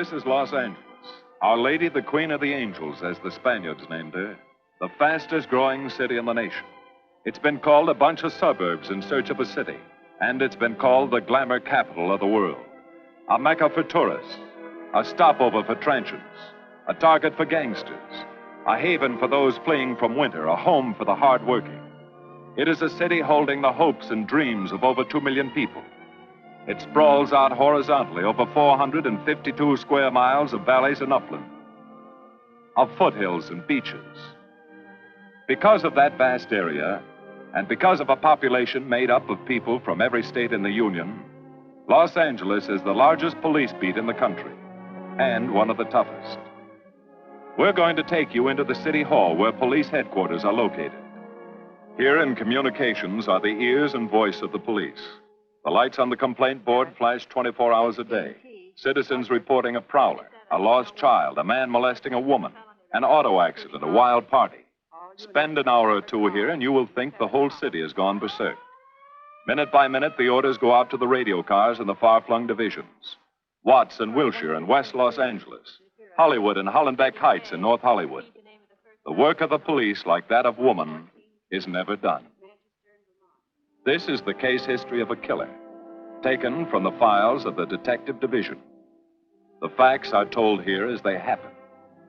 This is Los Angeles. Our Lady, the Queen of the Angels, as the Spaniards named her. The fastest growing city in the nation. It's been called a bunch of suburbs in search of a city. And it's been called the glamour capital of the world. A mecca for tourists. A stopover for transients. A target for gangsters. A haven for those fleeing from winter. A home for the hardworking. It is a city holding the hopes and dreams of over 2 million people. It sprawls out horizontally over 452 square miles of valleys and upland, of foothills and beaches. Because of that vast area, and because of a population made up of people from every state in the Union, Los Angeles is the largest police beat in the country, and one of the toughest. We're going to take you into the city hall where police headquarters are located. Here in communications are the ears and voice of the police. The lights on the complaint board flash 24 hours a day. Citizens reporting a prowler, a lost child, a man molesting a woman, an auto accident, a wild party. Spend an hour or two here and you will think the whole city has gone berserk. Minute by minute, the orders go out to the radio cars in the far-flung divisions. Watts and Wilshire in West Los Angeles. Hollywood and Hollenbeck Heights in North Hollywood. The work of the police, like that of woman, is never done. This is the case history of a killer, taken from the files of the Detective Division. The facts are told here as they happen.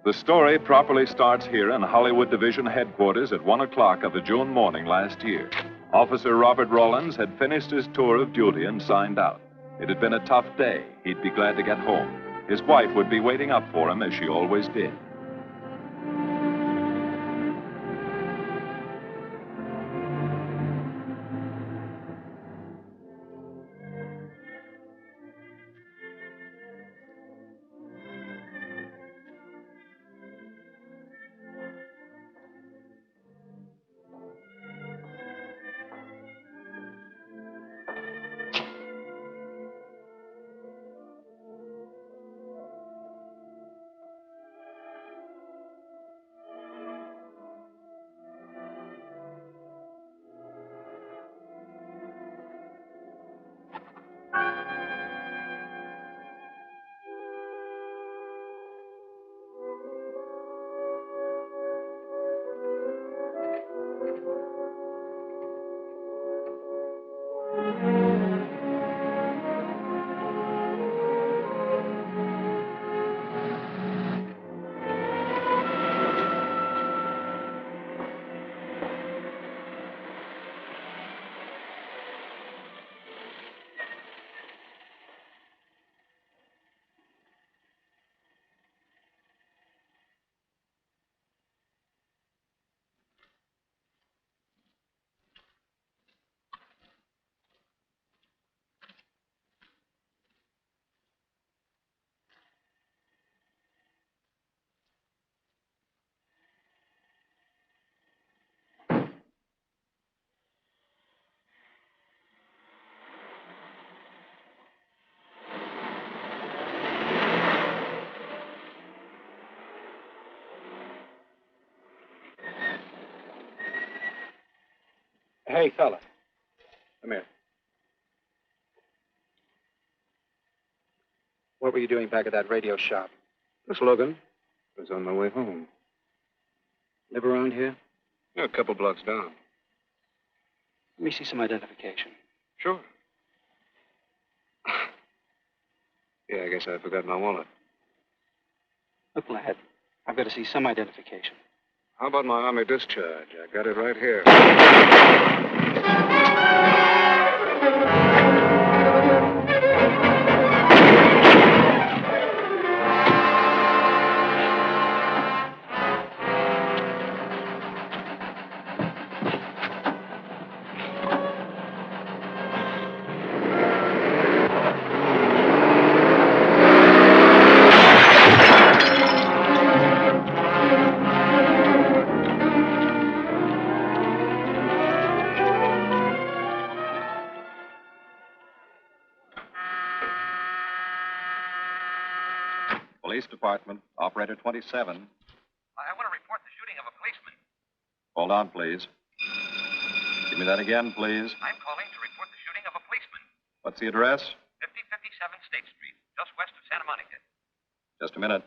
The story properly starts here in Hollywood Division headquarters at 1 o'clock of a June morning last year. Officer Robert Rawlins had finished his tour of duty and signed out. It had been a tough day. He'd be glad to get home. His wife would be waiting up for him as she always did. Hey, fella. Come here. What were you doing back at that radio shop? Just looking. I was on my way home. Live around here? Yeah, a couple blocks down. Let me see some identification. Sure. Yeah, I guess I forgot my wallet. Look, lad, I've got to see some identification. How about my Army discharge? I got it right here. Police Department, Operator 27. I want to report the shooting of a policeman. Hold on, please. Give me that again, please. I'm calling to report the shooting of a policeman. What's the address? 5057 State Street, just west of Santa Monica. Just a minute.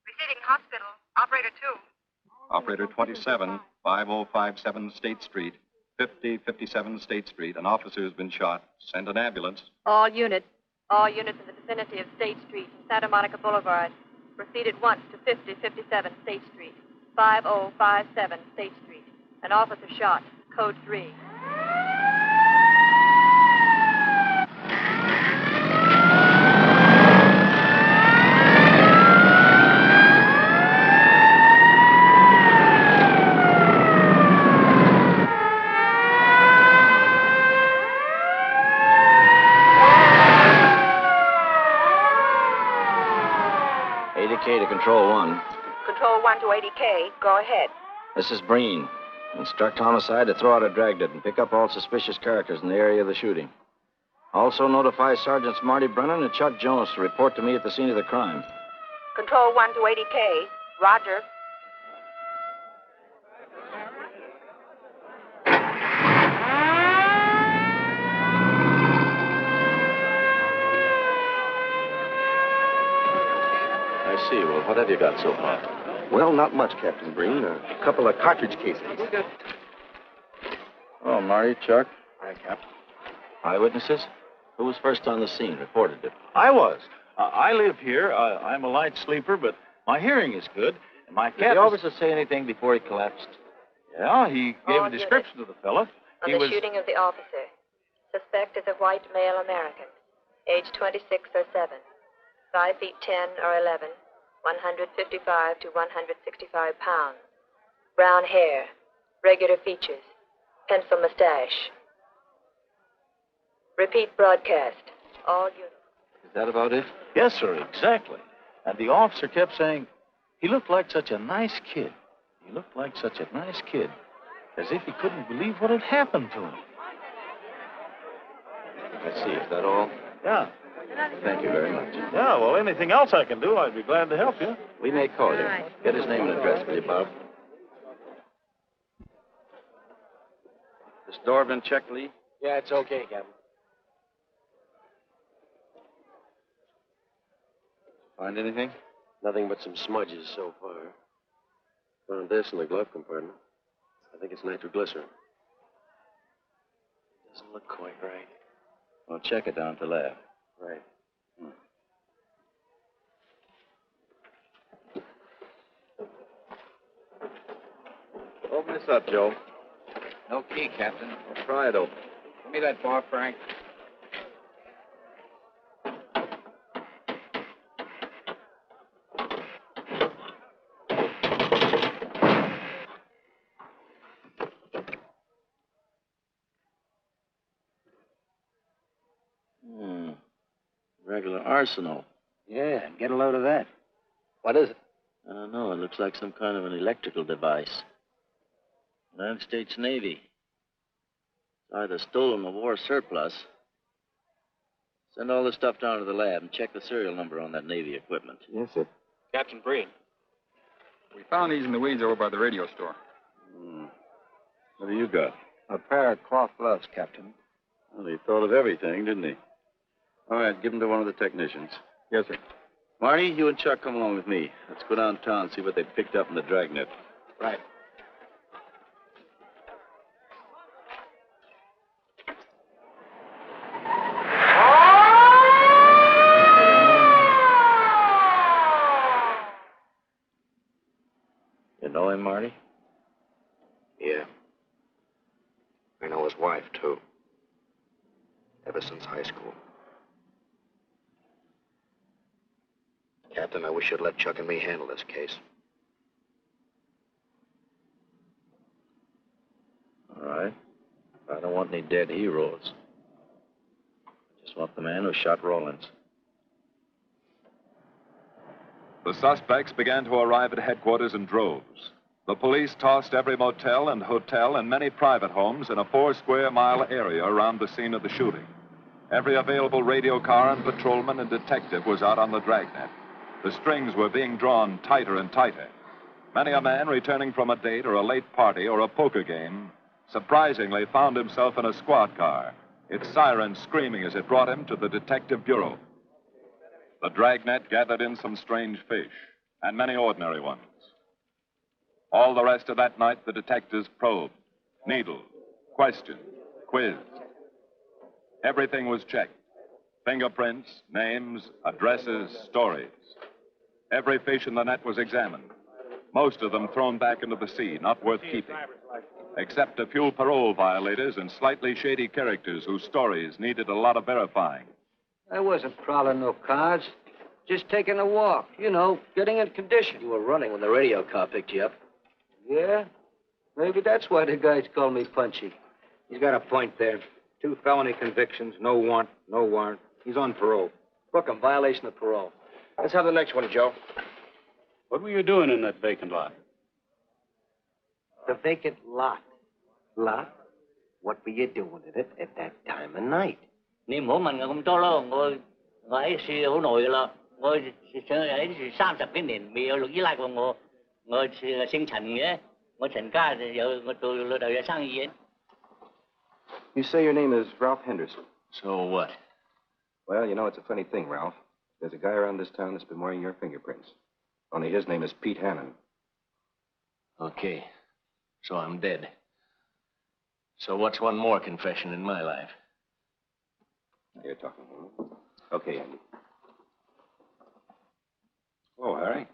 Receiving hospital. Operator 2. Operator 27, 5057 State Street, 5057 State Street. An officer has been shot. Send an ambulance. All units in the vicinity of State Street and Santa Monica Boulevard. Proceed at once to 5057 State Street, 5057 State Street. An officer shot. Code 3. K to Control 1. Control 1 to 80K. Go ahead. This is Breen. Instruct homicide to throw out a dragnet and pick up all suspicious characters in the area of the shooting. Also notify Sergeants Marty Brennan and Chuck Jones to report to me at the scene of the crime. Control 1 to 80K. Roger. I see. Well, what have you got so far? Well, not much, Captain Breen. A couple of cartridge cases. Oh, Marty, Chuck. Hi, Cap. Eyewitnesses? Who was first on the scene? Reported it. I was. I live here. I'm a light sleeper, but my hearing is good. And my Did cat. the officer say anything before he collapsed? Yeah, he gave a description of the fella. On the shooting of the officer. Suspect is a white male American, age 26 or 7, 5 feet 10 or 11, 155 to 165 pounds, brown hair, regular features, pencil mustache. Repeat broadcast. All units. Is that about it? Yes, sir, exactly. And the officer kept saying, he looked like such a nice kid. He looked like such a nice kid. As if he couldn't believe what had happened to him. I see. Is that all? Yeah. Thank you very much. Yeah, well, anything else I can do, I'd be glad to help you. We may call you. Get his name and address, will you, Bob? This door been checked, Lee? Yeah, it's okay, Captain. Find anything? Nothing but some smudges so far. Found this in the glove compartment. I think it's nitroglycerin. Doesn't look quite right. Well, check it down at the lab. Right. Open this up, Joe. No key, Captain. Well, pry it open. Give me that bar, Frank. Regular arsenal. Yeah, get a load of that. What is it? I don't know. It looks like some kind of an electrical device. United States Navy. It's either stolen or war surplus. Send all this stuff down to the lab and check the serial number on that Navy equipment. Yes, sir. Captain Breen. We found these in the weeds over by the radio store. What do you got? A pair of cloth gloves, Captain. Well, he thought of everything, didn't he? All right, give them to one of the technicians. Yes, sir. Marty, you and Chuck come along with me. Let's go downtown and see what they picked up in the dragnet. Right. You know him, Marty? Yeah. I know his wife, too. Ever since high school. Captain, I wish you'd let Chuck and me handle this case. All right. I don't want any dead heroes. I just want the man who shot Rollins. The suspects began to arrive at headquarters in droves. The police tossed every motel and hotel and many private homes in a 4-square-mile area around the scene of the shooting. Every available radio car and patrolman and detective was out on the dragnet. The strings were being drawn tighter and tighter. Many a man returning from a date or a late party or a poker game surprisingly found himself in a squad car, its siren screaming as it brought him to the detective bureau. The dragnet gathered in some strange fish, and many ordinary ones. All the rest of that night, the detectives probed, needled, questioned, quizzed. Everything was checked. Fingerprints, names, addresses, stories. Every fish in the net was examined. Most of them thrown back into the sea, not worth keeping. Except a few parole violators and slightly shady characters whose stories needed a lot of verifying. I wasn't prowling no cards. Just taking a walk. You know, getting in condition. You were running when the radio car picked you up. Yeah? Maybe that's why the guys call me Punchy. He's got a point there. 2 felony convictions, no warrant, no warrant. He's on parole. Book him, violation of parole. Let's have the next one, Joe. What were you doing in that vacant lot? The vacant lot. Lot? What were you doing in it at that time of night? Niệm hổ mình không cho lo ngồi ngồi xì hổ nổi là ngồi ấy thì 30cái年没有录音来过我是生产的我全家有都有生意。You say your name is Ralph Henderson. So what? Well, you know, it's a funny thing, Ralph. There's a guy around this town that's been wearing your fingerprints. Only his name is Pete Hannon. Okay. So I'm dead. So what's one more confession in my life? You're talking to me. Okay, Andy. Oh, Harry.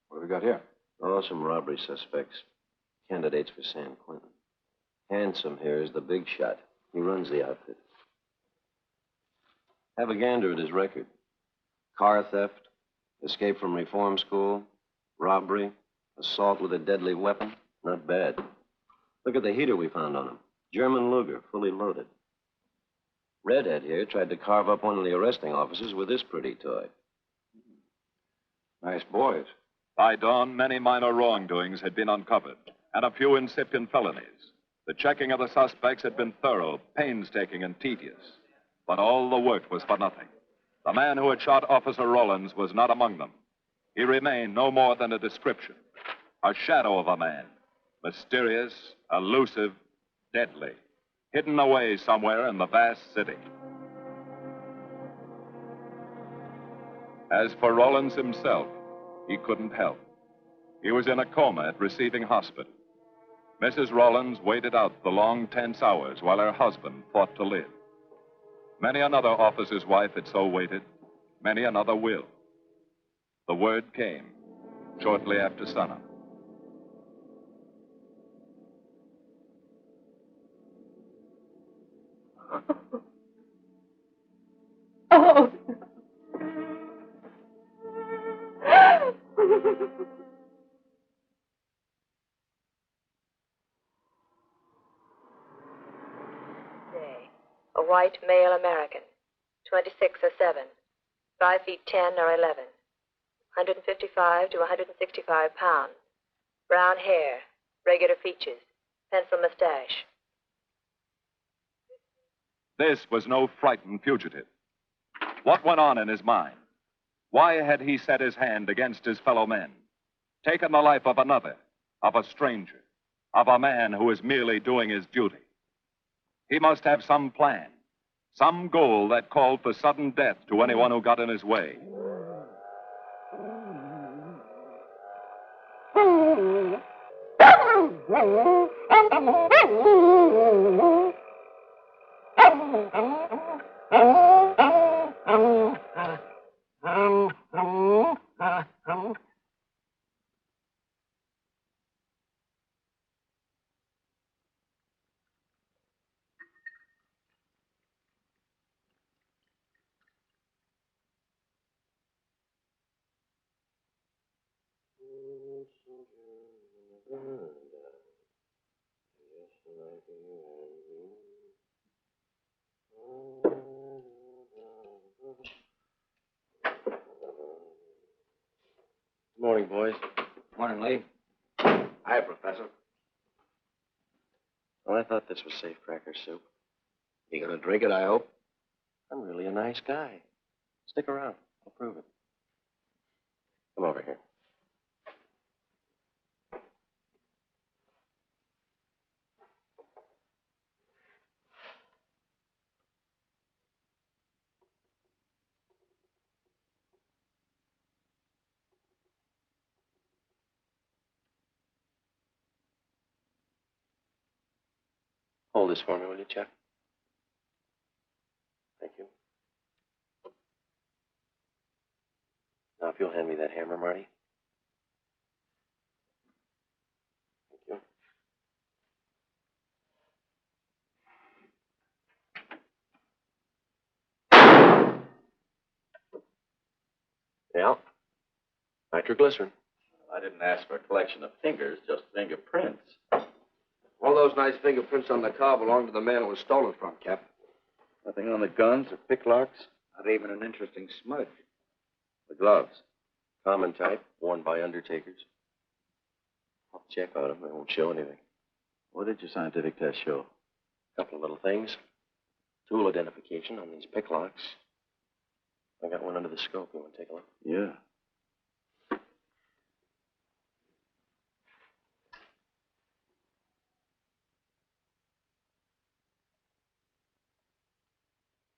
What have we got here? Oh, some robbery suspects. Candidates for San Quentin. Handsome here is the big shot. He runs the outfit. Have a gander at his record. Car theft, escape from reform school, robbery, assault with a deadly weapon. Not bad. Look at the heater we found on him. German Luger, fully loaded. Redhead here tried to carve up one of the arresting officers with this pretty toy. Nice boys. By dawn, many minor wrongdoings had been uncovered, and a few incipient felonies. The checking of the suspects had been thorough, painstaking, and tedious. But all the work was for nothing. The man who had shot Officer Rollins was not among them. He remained no more than a description, a shadow of a man, mysterious, elusive, deadly, hidden away somewhere in the vast city. As for Rollins himself, he couldn't help. He was in a coma at receiving hospital. Mrs. Rollins waited out the long, tense hours while her husband fought to live. Many another officer's wife had so waited. Many another will. The word came shortly after sunup. Oh. A white male American, 26 or 7, 5 feet 10 or 11, 155 to 165 pounds, brown hair, regular features, pencil mustache. This was no frightened fugitive. What went on in his mind? Why had he set his hand against his fellow men, taken the life of another, of a stranger, of a man who was merely doing his duty? He must have some plan, some goal that called for sudden death to anyone who got in his way. Good morning, boys. Morning, Lee. Hi, Professor. Well, I thought this was safecracker soup. You gonna drink it, I hope? I'm really a nice guy. Stick around. I'll prove it. Come over here. Hold this for me, will you, Chuck? Thank you. Now, if you'll hand me that hammer, Marty. Thank you. Yeah. Nitroglycerin. I didn't ask for a collection of fingers, just fingerprints. All those nice fingerprints on the car belong to the man it was stolen from, Cap. Nothing on the guns or picklocks? Not even an interesting smudge. The gloves. Common type, worn by undertakers. I'll check on them. They won't show anything. What did your scientific test show? A couple of little things. Tool identification on these picklocks. I got one under the scope. You want to take a look? Yeah.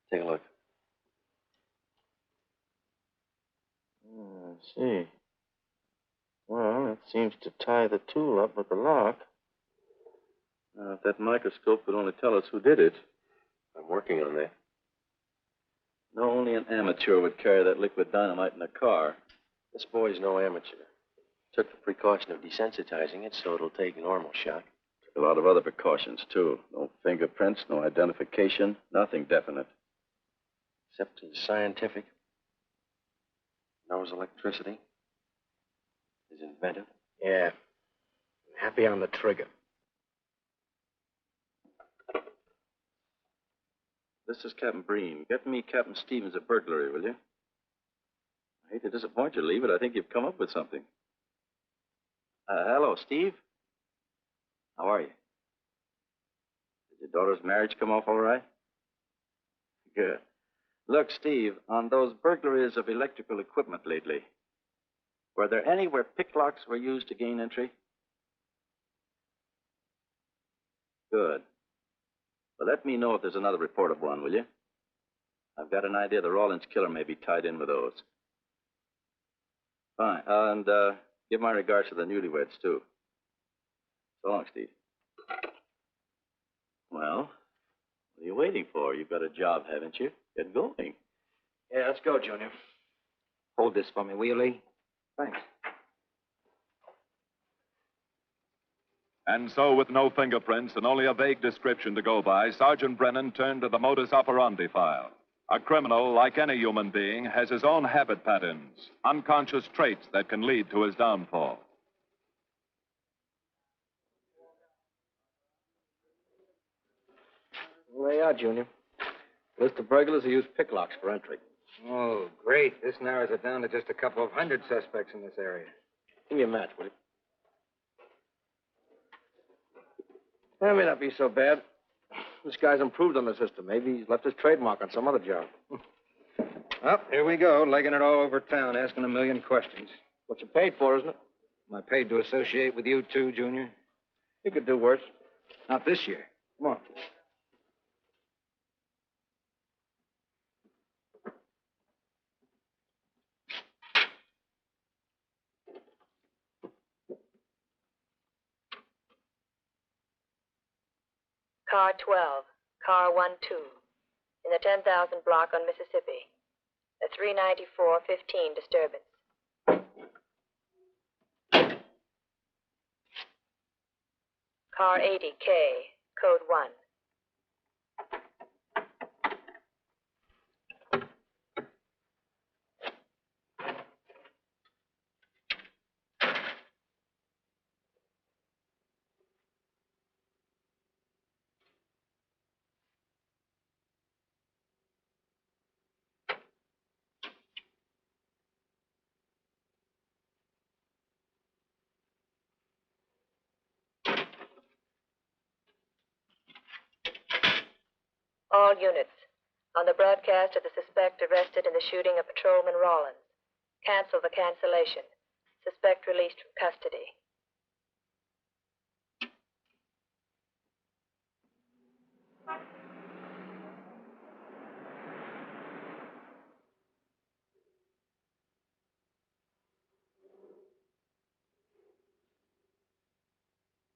Take a look. I see. Well, it seems to tie the tool up with the lock. Now, if that microscope could only tell us who did it. I'm working on that. No, only an amateur would carry that liquid dynamite in a car. This boy's no amateur. Took the precaution of desensitizing it so it'll take normal shock. Took a lot of other precautions, too. No fingerprints, no identification, nothing definite. Except he's scientific. Knows electricity. Is inventive. Yeah. Happy on the trigger. This is Captain Breen. Get me Captain Stevens a burglary, will you? I hate to disappoint you, Lee, but I think you've come up with something. Hello, Steve. How are you? Did your daughter's marriage come off all right? Good. Look, Steve, on those burglaries of electrical equipment lately, were there any where picklocks were used to gain entry? Good. Well, let me know if there's another report of one, will you? I've got an idea the Rawlins killer may be tied in with those. Fine. And give my regards to the newlyweds, too. So long, Steve. Well, what are you waiting for? You've got a job, haven't you? Get going. Yeah, let's go, Junior. Hold this for me, will you, Lee? Thanks. And so, with no fingerprints and only a vague description to go by, Sergeant Brennan turned to the modus operandi file. A criminal, like any human being, has his own habit patterns, unconscious traits that can lead to his downfall. Well, there you are, Junior. List of burglars who use picklocks for entry. Oh, great. This narrows it down to just a couple of hundred suspects in this area. Give me a match, will you? That may not be so bad. This guy's improved on the system. Maybe he's left his trademark on some other job. Well, here we go, legging it all over town, asking a million questions. What you paid for, isn't it? Am I paid to associate with you, too, Junior? You could do worse. Not this year. Come on. Car 12, car 12, in the 10,000 block on Mississippi. A 394-15 disturbance. Car 80K, code 1. All units. On the broadcast of the suspect arrested in the shooting of Patrolman Rawlins. Cancel the cancellation. Suspect released from custody.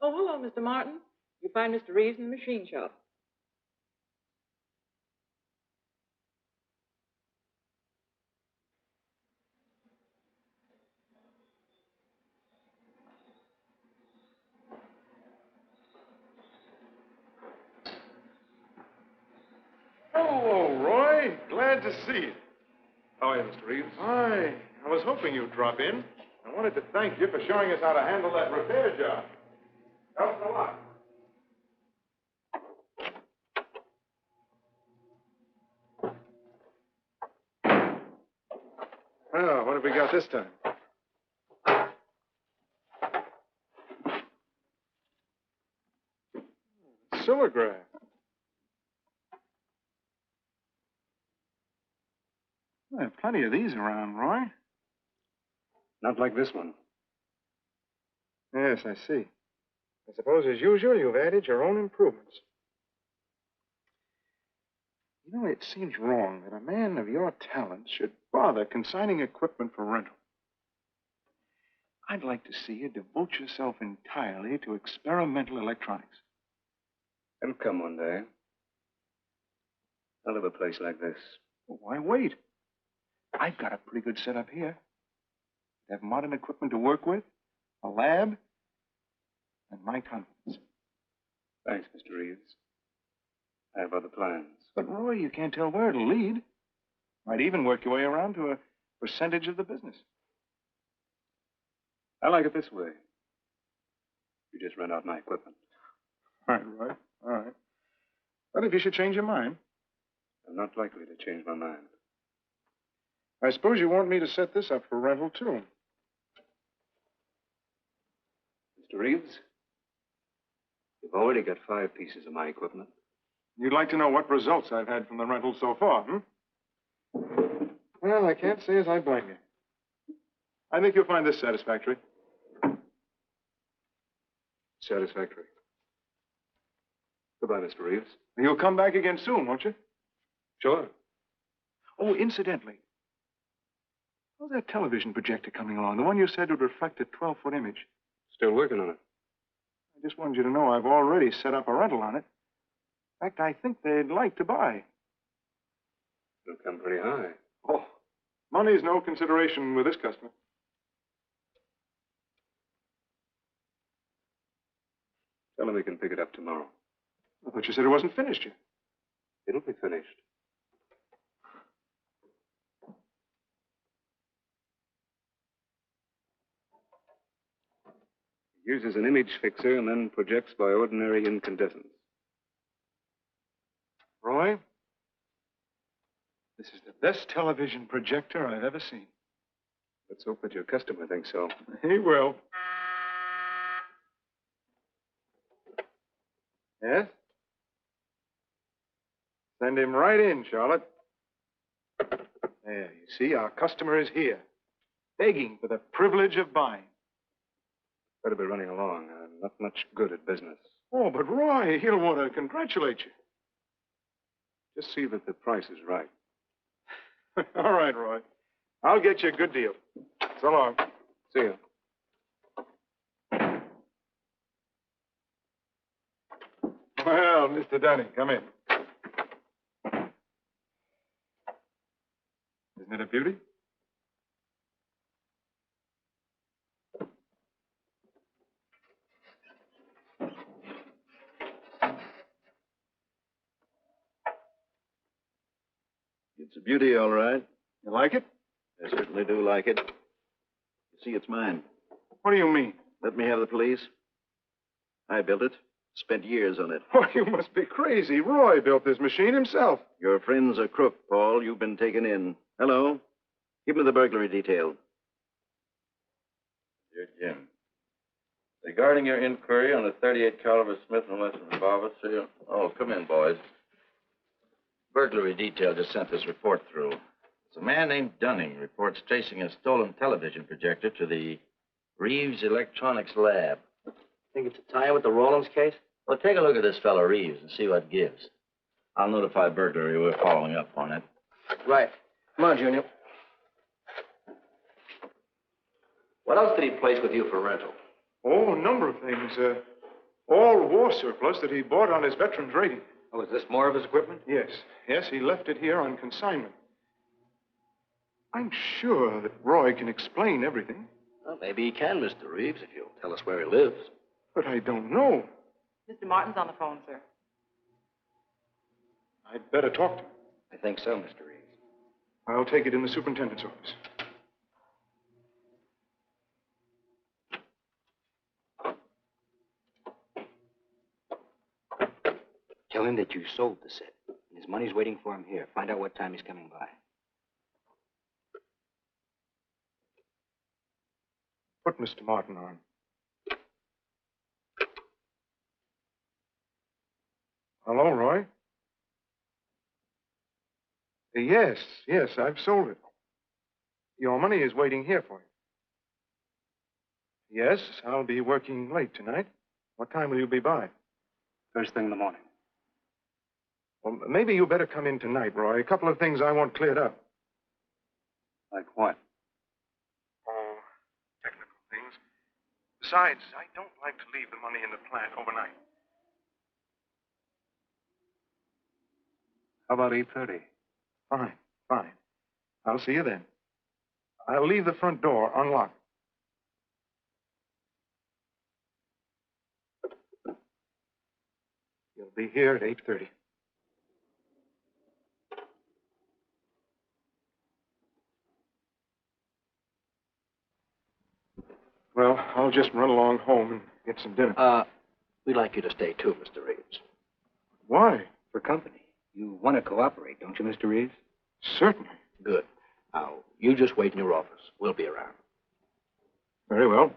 Oh, hello, Mr. Martin. You find Mr. Reeves in the machine shop. Hello, Roy. Glad to see you. How are you, Mr. Reeves? Hi. I was hoping you'd drop in. I wanted to thank you for showing us how to handle that repair job. Helped a lot. Well, what have we got this time? Silograph. Well, plenty of these around, Roy. Not like this one. Yes, I see. I suppose, as usual, you've added your own improvements. You know, it seems wrong that a man of your talents should bother consigning equipment for rental. I'd like to see you devote yourself entirely to experimental electronics. It'll come one day. I'll have a place like this. Well, why wait? I've got a pretty good setup here. I have modern equipment to work with, a lab, and my confidence. Thanks, Mr. Reeves. I have other plans. But, Roy, you can't tell where it'll lead. Might even work your way around to a percentage of the business. I like it this way. You just rent out my equipment. All right. All right. But if you should change your mind. I'm not likely to change my mind. I suppose you want me to set this up for rental, too. Mr. Reeves, you've already got 5 pieces of my equipment. You'd like to know what results I've had from the rental so far, Well, I can't say as I blame you. I think you'll find this satisfactory. Satisfactory. Goodbye, Mr. Reeves. You'll come back again soon, won't you? Sure. Oh, incidentally, how's that television projector coming along? The one you said would reflect a 12-foot image. Still working on it. I just wanted you to know I've already set up a rental on it. In fact, I think they'd like to buy. It'll come pretty high. Oh, money's no consideration with this customer. Tell him he can pick it up tomorrow. I thought you said it wasn't finished yet. It'll be finished. It uses an image fixer and then projects by ordinary incandescence. Roy, this is the best television projector I've ever seen. Let's hope that your customer thinks so. He will. Yes? Send him right in, Charlotte. There, you see, our customer is here, begging for the privilege of buying. Better be running along. I'm not much good at business. Oh, but Roy, he'll want to congratulate you. Just see that the price is right. All right, Roy. I'll get you a good deal. So long. See you. Well, Mr. Dunning, come in. Isn't it a beauty? It's a beauty, all right. You like it? I certainly do like it. You see, it's mine. What do you mean? Let me have the police. I built it. Spent years on it. Oh, you must be crazy. Roy built this machine himself. Your friend's a crook, Paul. You've been taken in. Hello? Give me the burglary detail. Dear Jim, regarding your inquiry on the .38 caliber Smith & Wesson revolver, sir. Oh, come in, boys. Burglary detail just sent this report through. It's a man named Dunning reports tracing a stolen television projector to the Reeves Electronics Lab. Think it's a tie with the Rollins case? Well, take a look at this fellow Reeves and see what gives. I'll notify burglary we're following up on it. Right. Come on, Junior. What else did he place with you for rental? Oh, a number of things. All war surplus that he bought on his veterans rating. Oh, is this more of his equipment? Yes. Yes, he left it here on consignment. I'm sure that Roy can explain everything. Well, maybe he can, Mr. Reeves, if you'll tell us where he lives. But I don't know. Mr. Martin's on the phone, sir. I'd better talk to him. I think so, Mr. Reeves. I'll take it in the superintendent's office. Tell him that you sold the set. And his money's waiting for him here. Find out what time he's coming by. Put Mr. Martin on. Hello, Roy? Yes, I've sold it. Your money is waiting here for you. Yes, I'll be working late tonight. What time will you be by? First thing in the morning. Well, maybe you better come in tonight, Roy. A couple of things I want cleared up. Like what? Oh, technical things. Besides, I don't like to leave the money in the plant overnight. How about 8:30? Fine. I'll see you then. I'll leave the front door unlocked. You'll be here at 8:30. Well, I'll just run along home and get some dinner. We'd like you to stay too, Mr. Reeves. Why? For company. You want to cooperate, don't you, Mr. Reeves? Certainly. Good. Now, you just wait in your office. We'll be around. Very well.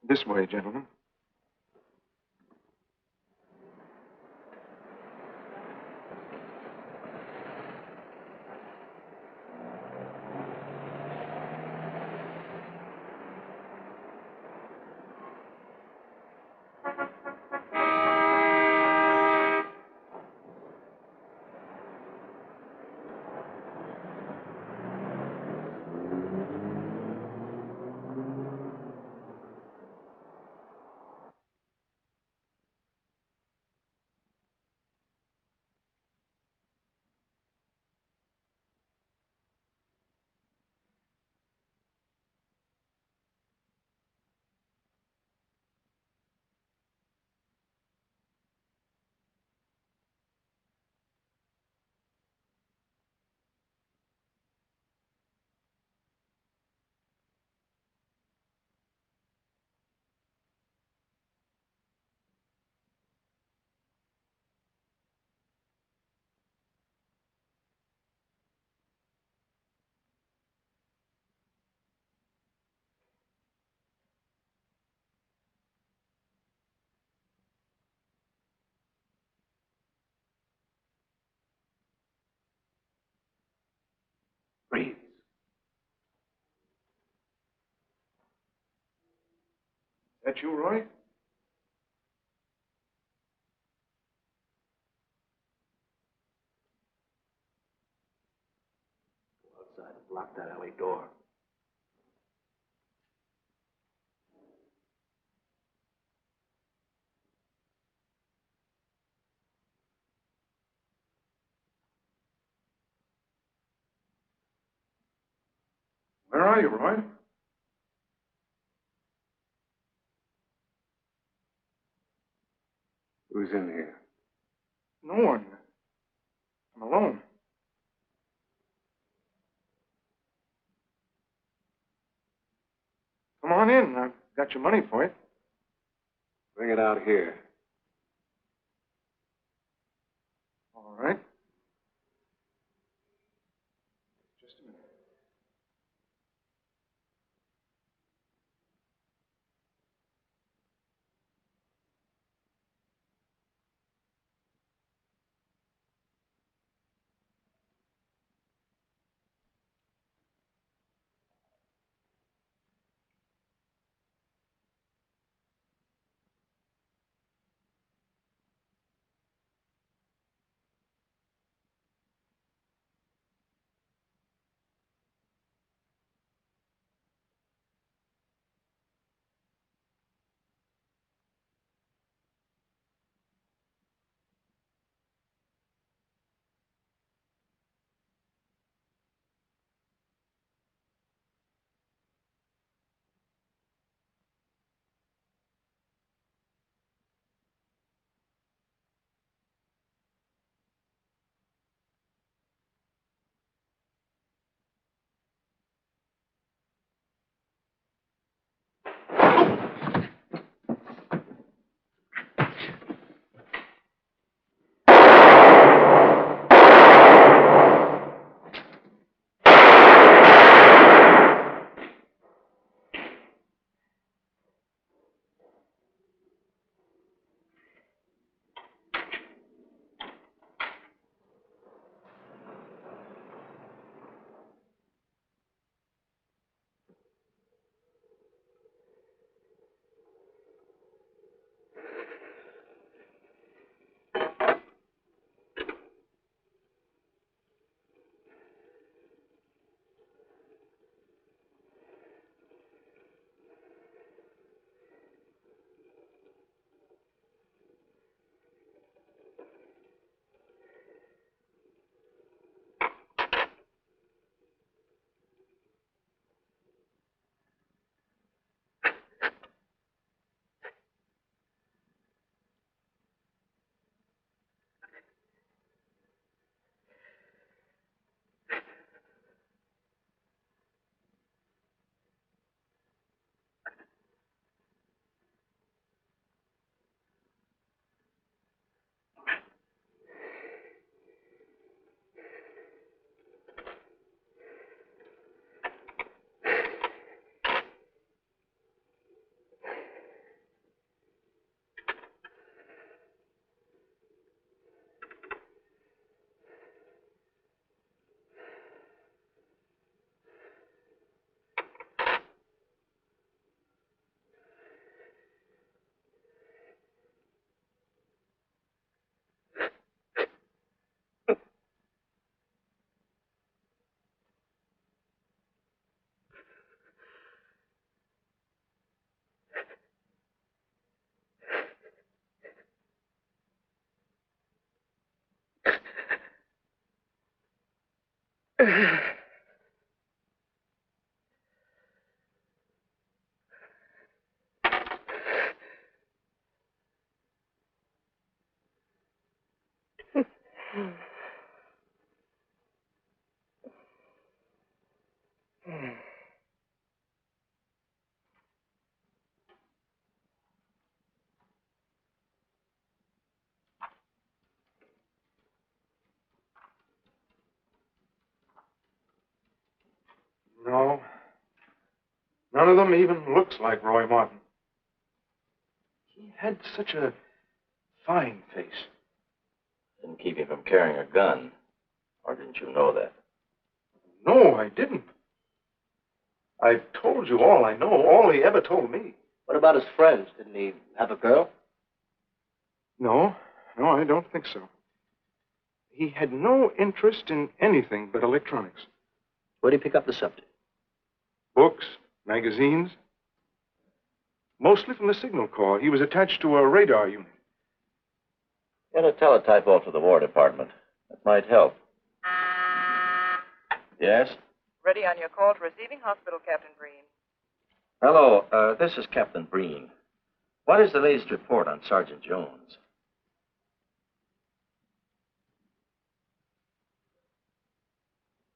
This way, gentlemen. Reeves. That you, Roy? Go outside and block that alley door. Where are you, Roy? Who's in here? No one. I'm alone. Come on in. I've got your money for you. Bring it out here. All right. Just a minute. No. None of them even looks like Roy Martin. He had such a fine face. Didn't keep you from carrying a gun. Or didn't you know that? No, I didn't. I've told you all I know, all he ever told me. What about his friends? Didn't he have a girl? No, I don't think so. He had no interest in anything but electronics. Where'd he pick up the subject? Books, magazines. Mostly from the Signal Corps. He was attached to a radar unit. Get a teletype off to the War Department. That might help. Yes? Ready on your call to receiving hospital, Captain Breen. Hello, this is Captain Breen. What is the latest report on Sergeant Jones?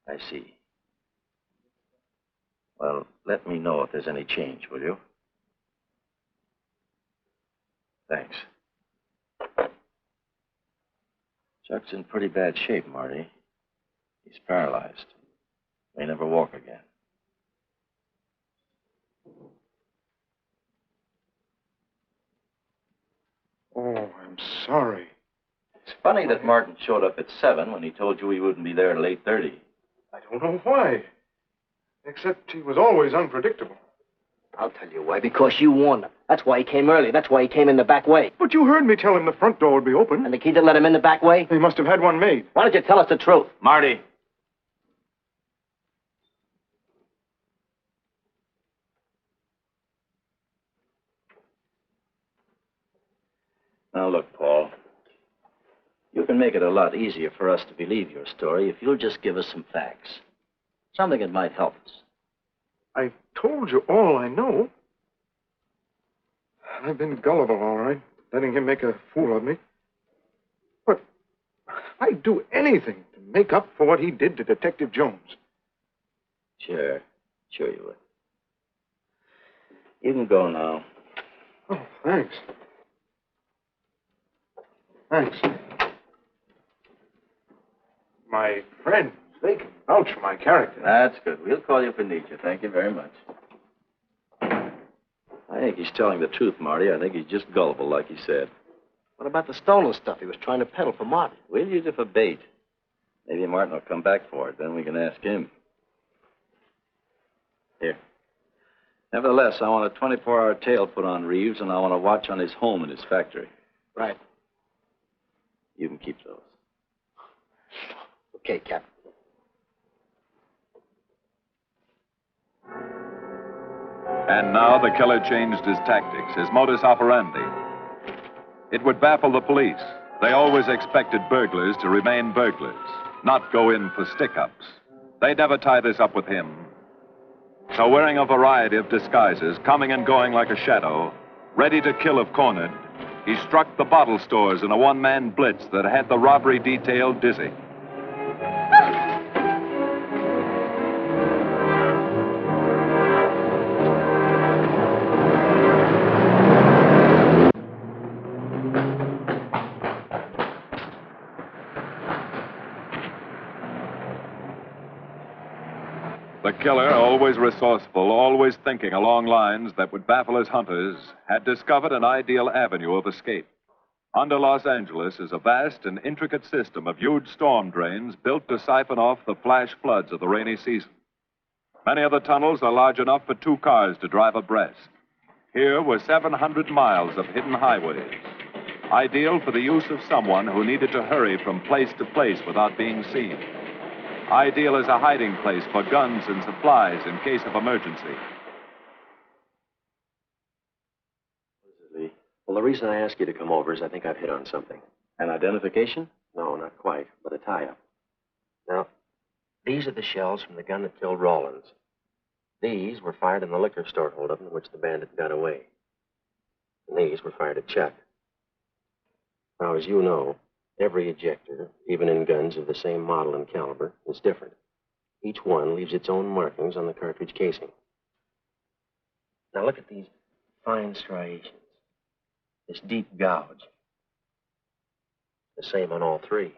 I see. Well, let me know if there's any change, will you? Thanks. Chuck's in pretty bad shape, Marty. He's paralyzed. May never walk again. Oh, I'm sorry. It's funny that Martin showed up at 7 when he told you he wouldn't be there till 8:30. I don't know why. Except he was always unpredictable. I'll tell you why. Because you warned him. That's why he came early. That's why he came in the back way. But you heard me tell him the front door would be open. And the key that let him in the back way? He must have had one made. Why don't you tell us the truth? Marty. Now, look, Paul. You can make it a lot easier for us to believe your story if you'll just give us some facts. Something that might help us. I've told you all I know. I've been gullible, all right, letting him make a fool of me. But I'd do anything to make up for what he did to Detective Jones. Sure you would. You can go now. Oh, thanks. Thanks. My friends, they can vouch for my character. That's good. We'll call you if we need you. Thank you very much. I think he's telling the truth, Marty. I think he's just gullible, like he said. What about the stolen stuff he was trying to peddle for Martin? We'll use it for bait. Maybe Martin will come back for it. Then we can ask him. Here. Nevertheless, I want a 24-hour tail put on Reeves, and I want a watch on his home and his factory. Right. You can keep those. Okay, Captain. And now the killer changed his tactics, his modus operandi. It would baffle the police. They always expected burglars to remain burglars, not go in for stick-ups. They'd never tie this up with him. So wearing a variety of disguises, coming and going like a shadow, ready to kill if cornered, he struck the bottle stores in a one-man blitz that had the robbery detail dizzy. The killer, always resourceful, always thinking along lines that would baffle his hunters, had discovered an ideal avenue of escape. Under Los Angeles is a vast and intricate system of huge storm drains built to siphon off the flash floods of the rainy season. Many of the tunnels are large enough for 2 cars to drive abreast. Here were 700 miles of hidden highways, ideal for the use of someone who needed to hurry from place to place without being seen. Ideal as a hiding place for guns and supplies in case of emergency. Well, the reason I asked you to come over is I think I've hit on something. An identification? No, not quite, but a tie-up. Now, These are the shells from the gun that killed Rawlins. These were fired in the liquor store holdup in which the bandit got away. And these were fired at Chuck. Now, as you know, every ejector, even in guns of the same model and caliber, is different. Each one leaves its own markings on the cartridge casing. Now, look at these fine striations. This deep gouge. The same on all three.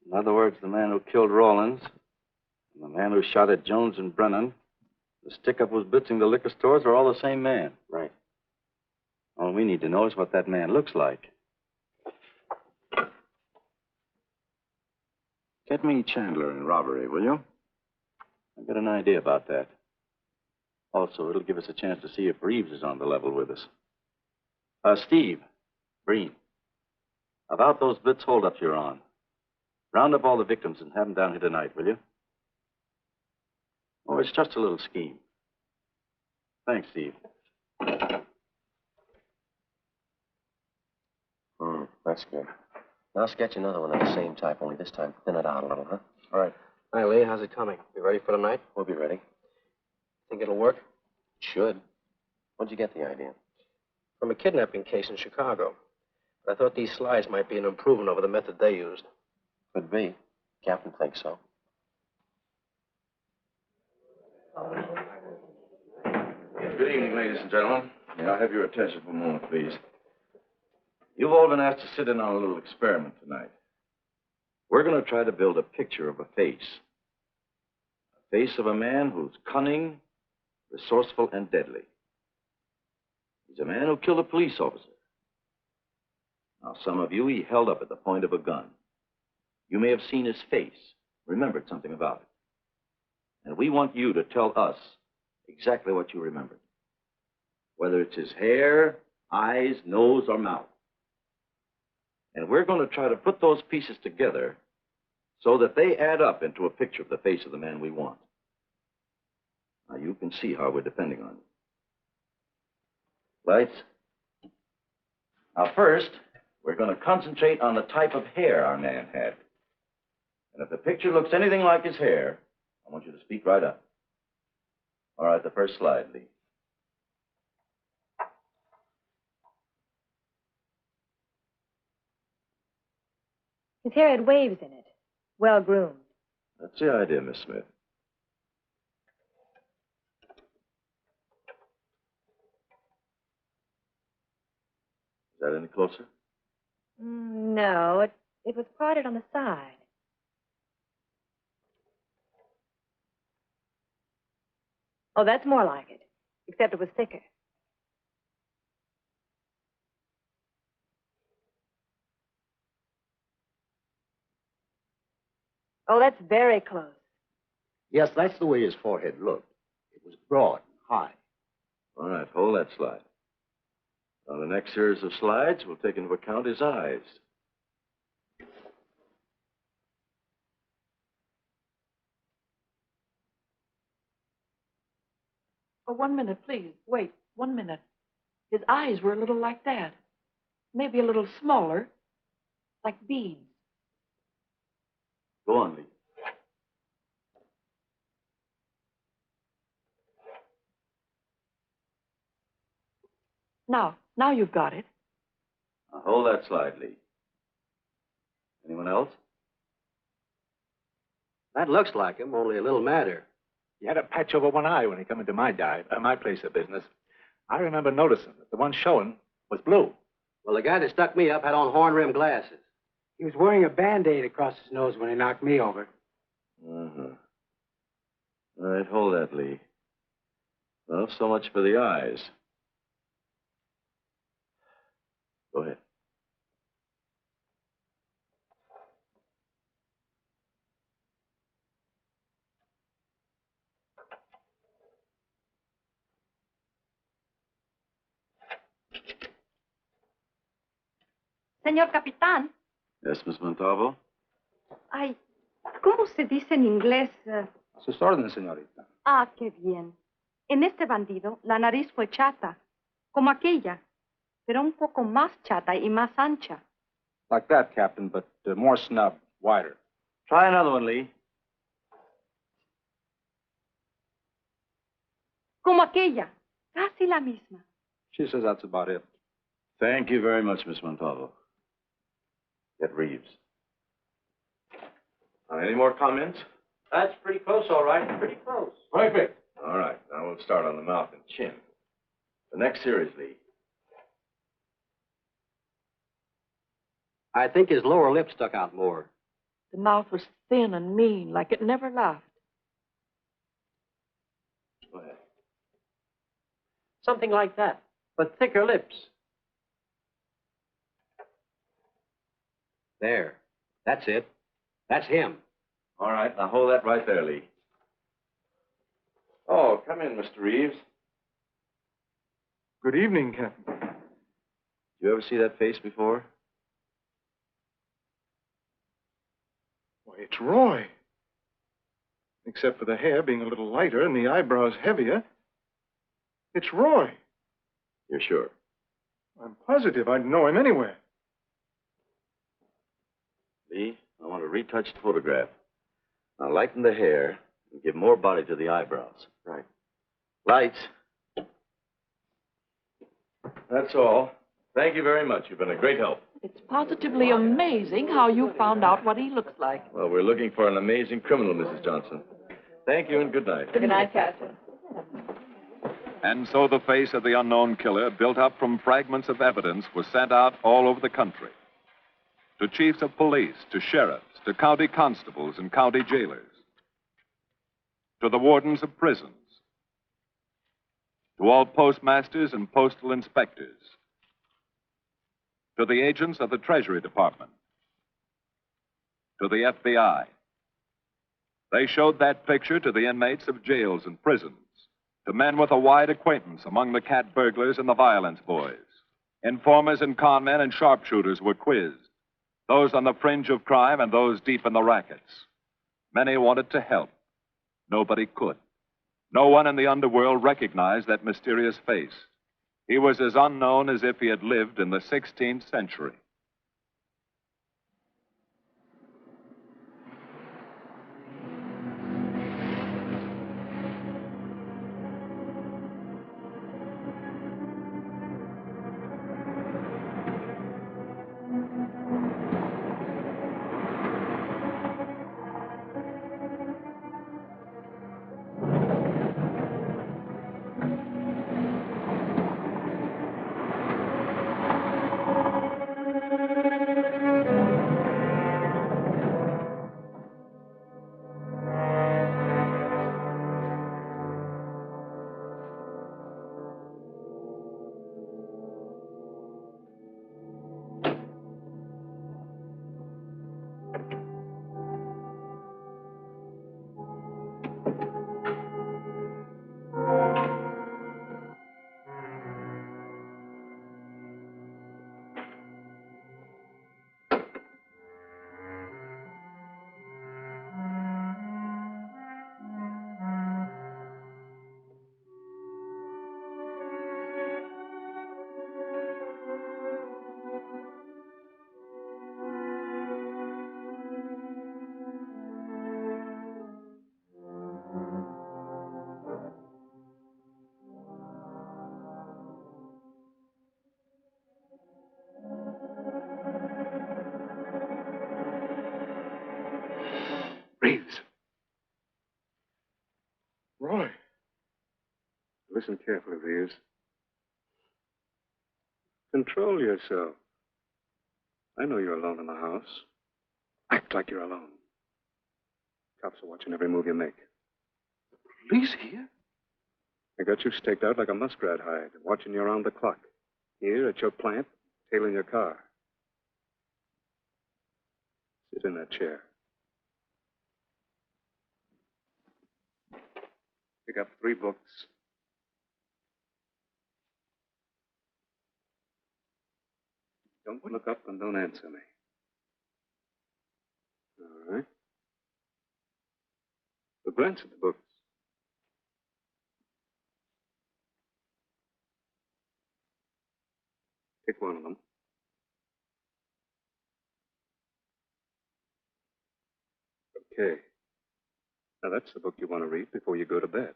In other words, the man who killed Rawlins and the man who shot at Jones and Brennan, the stick-up who's blitzing the liquor stores, are all the same man. Right. All we need to know is what that man looks like. Get me Chandler in robbery, will you? I've got an idea about that. Also, it'll give us a chance to see if Reeves is on the level with us. Steve, Breen, about those blitz holdups you're on. Round up all the victims and have them down here tonight, will you? Oh, it's just a little scheme. Thanks, Steve. That's good. Now sketch another one of the same type, only this time thin it out a little, huh? All right. Hi, Lee. How's it coming? You ready for tonight? We'll be ready. Think it'll work? Should. Where'd you get the idea? From a kidnapping case in Chicago. But I thought these slides might be an improvement over the method they used. Could be. Captain thinks so. Good evening, ladies and gentlemen. May I have your attention for a moment, please? You've all been asked to sit in on a little experiment tonight. We're going to try to build a picture of a face. A face of a man who's cunning, resourceful, and deadly. He's a man who killed a police officer. Now, some of you he held up at the point of a gun. You may have seen his face, remembered something about it. And we want you to tell us exactly what you remembered. Whether it's his hair, eyes, nose, or mouth. And we're going to try to put those pieces together so that they add up into a picture of the face of the man we want. Now, you can see how we're depending on you. Lights? Now, first, we're going to concentrate on the type of hair our man had. And if the picture looks anything like his hair, I want you to speak right up. All right, the first slide, Lee. His hair had waves in it. Well groomed. That's the idea, Miss Smith. Is that any closer? No, it was parted on the side. Oh, that's more like it, except it was thicker. Oh, that's very close. Yes, that's the way his forehead looked. It was broad and high. All right, hold that slide. On the next series of slides, we'll take into account his eyes. Oh, 1 minute, please. Wait, 1 minute. His eyes were a little like that. Maybe a little smaller, like beads. Go on, Lee. Now you've got it. Now hold that slide, Lee. Anyone else? That looks like him, only a little madder. He had a patch over one eye when he come into my place of business. I remember noticing that the one showing was blue. Well, the guy that stuck me up had on horn-rimmed glasses. He was wearing a Band-Aid across his nose when he knocked me over. Uh-huh. All right, hold that, Lee. Well, so much for the eyes. Go ahead. Señor Capitán. Yes, Miss Montalvo? Ay, ¿cómo se dice en inglés? A sus órdenes, señorita. Ah, qué bien. En este bandido, la nariz fue chata, como aquella, pero un poco más chata y más ancha. Like that, Captain, but more snub, wider. Try another one, Lee. Como aquella. Casi la misma. She says that's about it. Thank you very much, Miss Montalvo. Get Reeves. Any more comments? That's pretty close, all right. Pretty close. Perfect. All right, now we'll start on the mouth and chin. The next series, Lee. I think his lower lip stuck out more. The mouth was thin and mean, like it never laughed. Go ahead. Something like that, but thicker lips. There. That's it. That's him. All right, now hold that right there, Lee. Oh, come in, Mr. Reeves. Good evening, Captain. You ever see that face before? Why, it's Roy. Except for the hair being a little lighter and the eyebrows heavier. It's Roy. You're sure? I'm positive I'd know him anywhere. Lee, I want a retouched photograph. Now lighten the hair and give more body to the eyebrows. Right. Lights. That's all. Thank you very much. You've been a great help. It's positively amazing how you found out what he looks like. Well, we're looking for an amazing criminal, Mrs. Johnson. Thank you and good night. Good night, Captain. And so the face of the unknown killer, built up from fragments of evidence, was sent out all over the country. To chiefs of police, to sheriffs, to county constables and county jailers, to the wardens of prisons, to all postmasters and postal inspectors, to the agents of the Treasury Department, to the FBI. They showed that picture to the inmates of jails and prisons, to men with a wide acquaintance among the cat burglars and the violence boys. Informers and conmen and sharpshooters were quizzed, those on the fringe of crime and those deep in the rackets. Many wanted to help. Nobody could. No one in the underworld recognized that mysterious face. He was as unknown as if he had lived in the 16th century. Reeves. Roy. Listen carefully, Reeves. Control yourself. I know you're alone in the house. Act like you're alone. Cops are watching every move you make. Police here? They got you staked out like a muskrat hide, watching you around the clock. Here at your plant, tailing your car. Sit in that chair. Pick up 3 books. Don't look up and don't answer me. All right. So glance at the books. Pick one of them. Okay. Now, that's the book you want to read before you go to bed.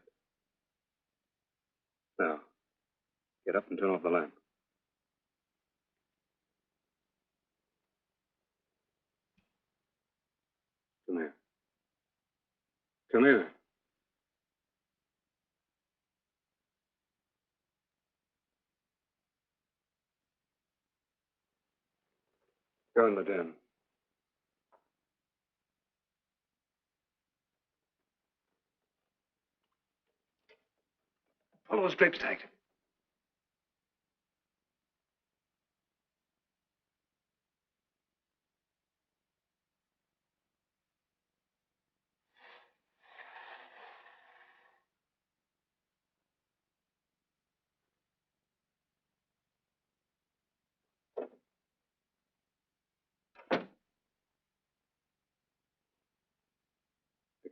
Now, get up and turn off the lamp. Come here. Come here. Go in the den. Follow those drapes tight.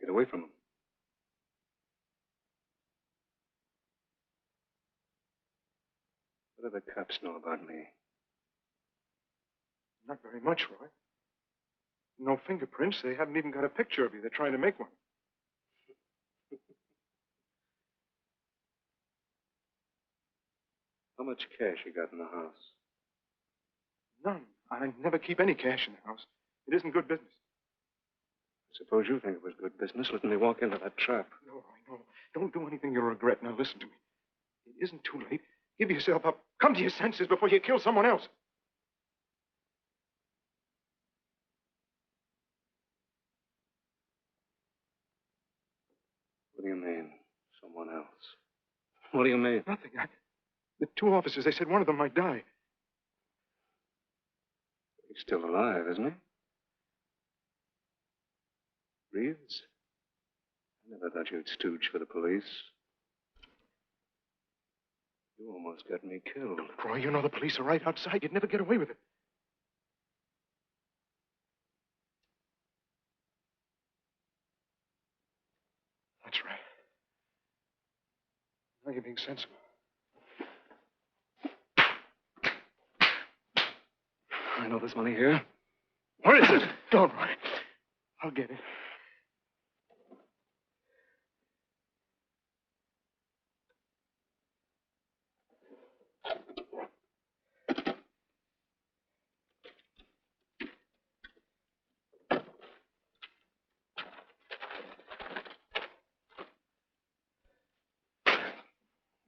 Get away from them. What do the cops know about me? Not very much, Roy. No fingerprints. They haven't even got a picture of you. They're trying to make one. How much cash you got in the house? None. I never keep any cash in the house. It isn't good business. Suppose you think it was good business letting me walk into that trap. No, Roy, no. Don't do anything you'll regret. Now, listen to me. It isn't too late. Give yourself up. Come to your senses before you kill someone else. What do you mean, someone else? What do you mean? Nothing. The two officers, they said one of them might die. He's still alive, isn't he? Reeves? I never thought you'd stooge for the police. You almost got me killed. Roy, you know the police are right outside. You'd never get away with it. That's right. Now you're being sensible. I know there's money here. Where is it? Don't, Roy. I'll get it.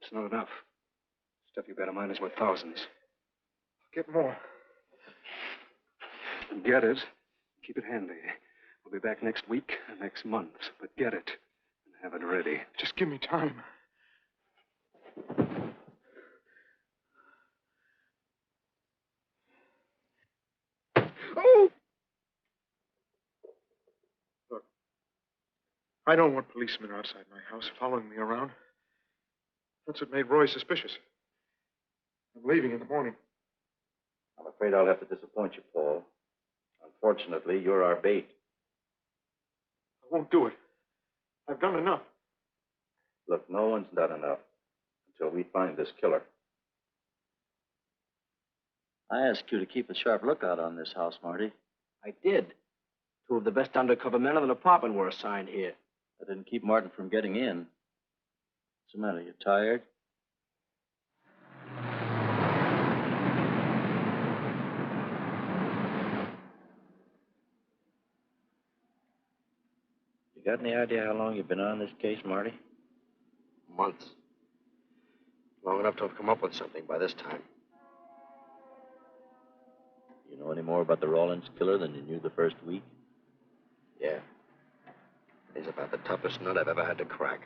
It's not enough. Stuff you got in mind is worth thousands. Get more. Get it. Keep it handy. We'll be back next week, next month. But get it and have it ready. Just give me time. Oh! Look, I don't want policemen outside my house following me around. That's what made Roy suspicious. I'm leaving in the morning. I'm afraid I'll have to disappoint you, Paul. Unfortunately, you're our bait. I won't do it. I've done enough. Look, no one's done enough until we find this killer. I asked you to keep a sharp lookout on this house, Marty. I did. Two of the best undercover men of the department were assigned here. That didn't keep Martin from getting in. What's the matter? You tired? You got any idea how long you've been on this case, Marty? Months. Long enough to have come up with something by this time. You know any more about the Rawlins killer than you knew the first week? Yeah. He's about the toughest nut I've ever had to crack.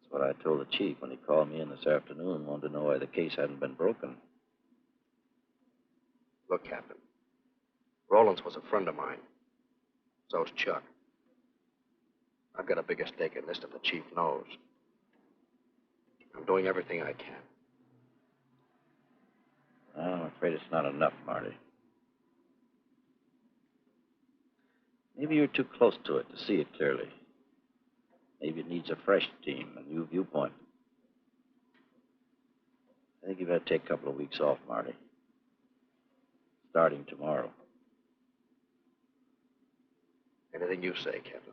That's what I told the chief when he called me in this afternoon and wanted to know why the case hadn't been broken. Look, Captain. Rollins was a friend of mine. So's Chuck. I've got a bigger stake in this than the chief knows. I'm doing everything I can. Well, I'm afraid it's not enough, Marty. Maybe you're too close to it to see it clearly. Maybe it needs a fresh team, a new viewpoint. I think you've got to take a couple of weeks off, Marty. Starting tomorrow. Anything you say, Captain.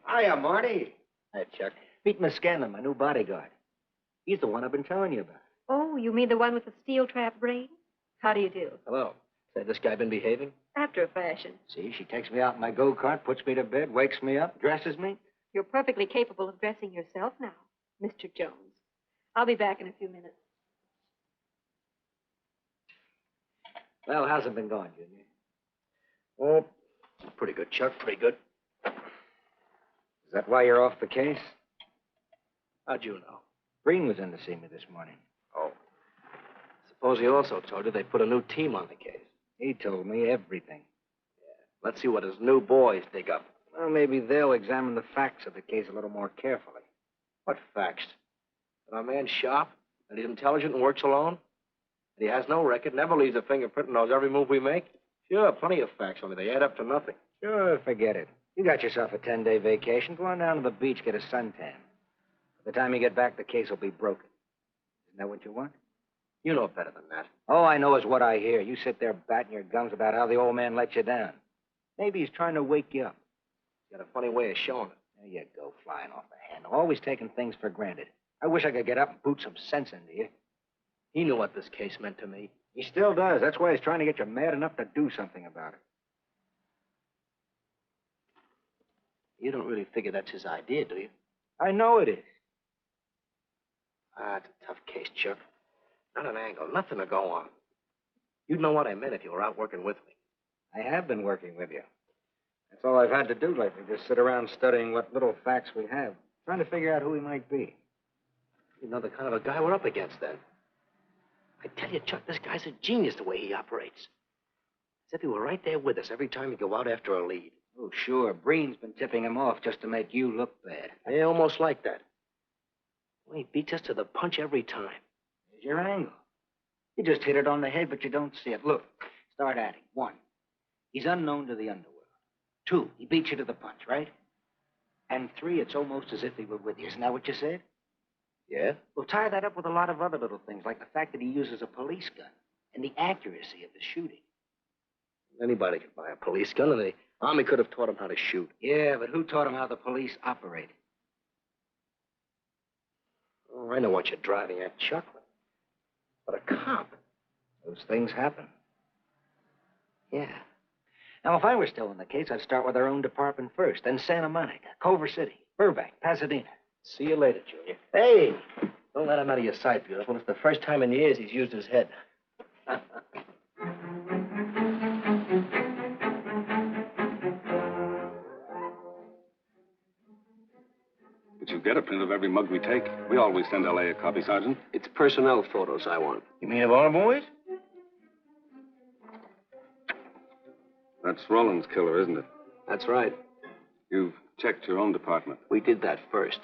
Hiya, Marty. Hi, Chuck. Meet Miss Scanlon, my new bodyguard. He's the one I've been telling you about. Oh, you mean the one with the steel-trap brain? How do you do? Hello. Say, this guy been behaving? After a fashion. See, she takes me out in my go-kart, puts me to bed, wakes me up, dresses me. You're perfectly capable of dressing yourself now, Mr. Jones. I'll be back in a few minutes. Well, how's it been going, Junior? Oh, pretty good, Chuck. Pretty good. Is that why you're off the case? How'd you know? Breen was in to see me this morning. Oh. Suppose he also told you they put a new team on the case. He told me everything. Let's see what his new boys dig up. Well, maybe they'll examine the facts of the case a little more carefully. What facts? That our man's sharp, that he's intelligent and works alone, that he has no record, never leaves a fingerprint and knows every move we make? Sure, plenty of facts, only they add up to nothing. Sure, forget it. You got yourself a 10-day vacation. Go on down to the beach, get a suntan. By the time you get back, the case will be broken. Isn't that what you want? You know better than that. All I know is what I hear. You sit there batting your gums about how the old man let you down. Maybe he's trying to wake you up. He's got a funny way of showing it. There you go, flying off the handle. Always taking things for granted. I wish I could get up and boot some sense into you. He knew what this case meant to me. He still does. That's why he's trying to get you mad enough to do something about it. You don't really figure that's his idea, do you? I know it is. Ah, it's a tough case, Chuck. Not an angle, nothing to go on. You'd know what I meant if you were out working with me. I have been working with you. That's all I've had to do lately, just sit around studying what little facts we have, trying to figure out who he might be. You know the kind of a guy we're up against, then. I tell you, Chuck, this guy's a genius the way he operates. As if he were right there with us every time we go out after a lead. Oh, sure. Breen's been tipping him off just to make you look bad. Yeah, almost like that. Well, he beats us to the punch every time. There's your angle. You just hit it on the head, but you don't see it. Look, start adding. 1, he's unknown to the underworld. 2, he beats you to the punch, right? And 3, it's almost as if he were with you. Isn't that what you said? Yeah? Well, tie that up with a lot of other little things, like the fact that he uses a police gun and the accuracy of the shooting. Anybody could buy a police gun, and the Army could have taught him how to shoot. Yeah, but who taught him how the police operate? Oh, I know what you're driving at, Chuck. But a cop. Those things happen. Yeah. Now, if I were still in the case, I'd start with our own department first, then Santa Monica, Culver City, Burbank, Pasadena. See you later, Junior. Hey! Don't let him out of your sight, beautiful. It's the first time in years he's used his head. But you get a print of every mug we take. We always send L.A. a copy, Sergeant. It's personnel photos I want. You mean of our boys? That's Roland's killer, isn't it? That's right. You've checked your own department. We did that first.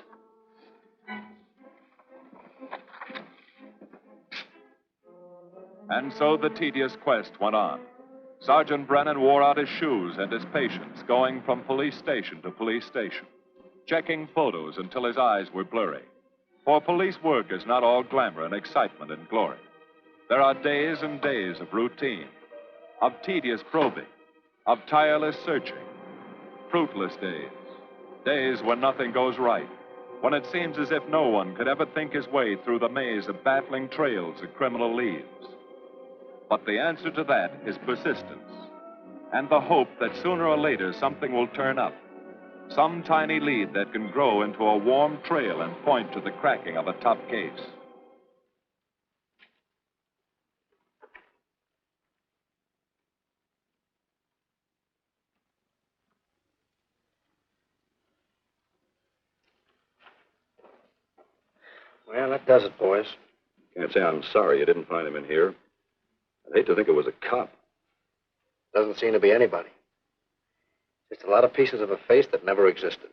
And so the tedious quest went on. Sergeant Brennan wore out his shoes and his patience, going from police station to police station, checking photos until his eyes were blurry. For police work is not all glamour and excitement and glory. There are days and days of routine, of tedious probing, of tireless searching, fruitless days, days when nothing goes right, when it seems as if no one could ever think his way through the maze of baffling trails a criminal leaves. But the answer to that is persistence, and the hope that sooner or later something will turn up, some tiny lead that can grow into a warm trail and point to the cracking of a tough case. Well, that does it, boys. Can't say I'm sorry you didn't find him in here. I'd hate to think it was a cop. Doesn't seem to be anybody. Just a lot of pieces of a face that never existed.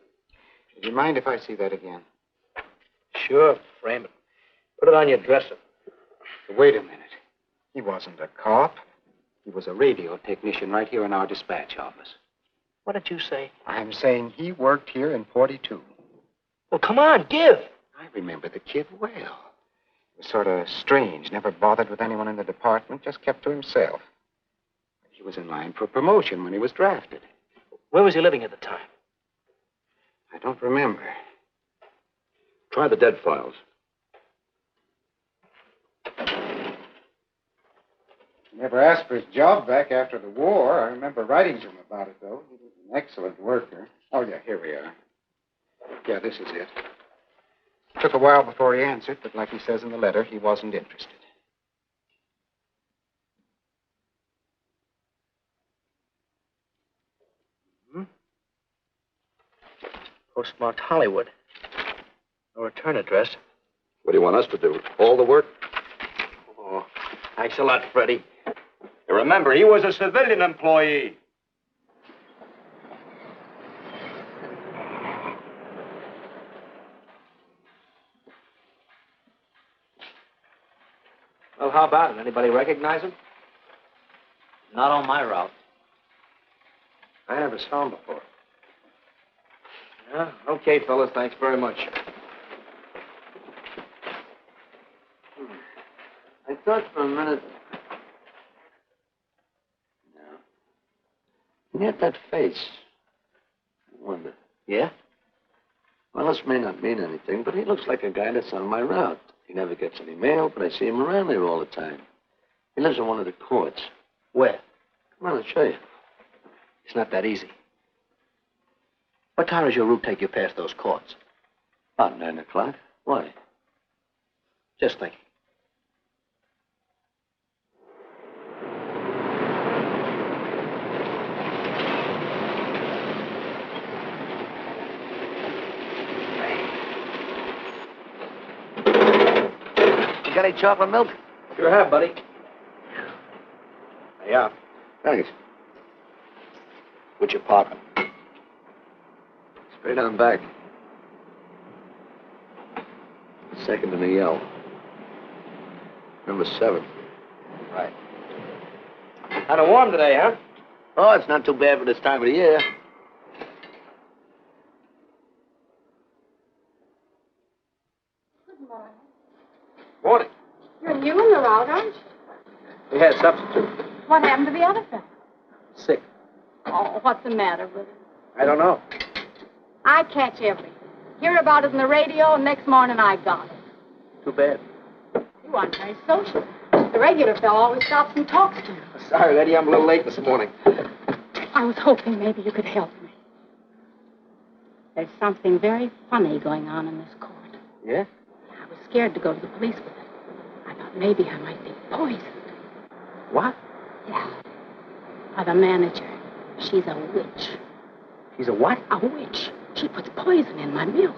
Would you mind if I see that again? Sure, frame it. Put it on your dresser. Wait a minute. He wasn't a cop. He was a radio technician right here in our dispatch office. What did you say? I'm saying he worked here in 42. Well, come on, give. I remember the kid well. He was sort of strange, never bothered with anyone in the department, just kept to himself. He was in line for promotion when he was drafted. Where was he living at the time? I don't remember. Try the dead files. He never asked for his job back after the war. I remember writing to him about it, though. He was an excellent worker. Oh, yeah, here we are. Yeah, this is it. Took a while before he answered, but like he says in the letter, he wasn't interested. Postmarked Hollywood. No return address. What do you want us to do? All the work? Oh, thanks a lot, Freddie. Remember, he was a civilian employee. Well, how about it? Anybody recognize him? Not on my route. I never saw him before. Yeah, okay, fellas. Thanks very much. I thought for a minute. No. He had that face. I wonder. Yeah? Well, this may not mean anything, but he looks like a guy that's on my route. He never gets any mail, but I see him around there all the time. He lives in one of the courts. Where? Come on, I'll show you. It's not that easy. What time does your route take you past those courts? About 9 o'clock. Why? Just thinking. You got any chocolate milk? Sure have, buddy. Yeah. Thanks. What's your parking? Straight on back. Second in the yell. Number 7. Right. Kind of warm today, huh? Oh, it's not too bad for this time of the year. Good morning. Morning. You're new in the route, aren't you? We had substitute. What happened to the other fellow? Sick. Oh, what's the matter with him? I don't know. I catch everything. Hear about it on the radio, and next morning I got it. Too bad. You aren't very social. The regular fellow always stops and talks to you. Sorry, lady, I'm a little late this morning. I was hoping maybe you could help me. There's something very funny going on in this court. Yeah? I was scared to go to the police with it. I thought maybe I might be poisoned. What? Yeah. By the manager. She's a witch. She's a what? A witch. She puts poison in my milk.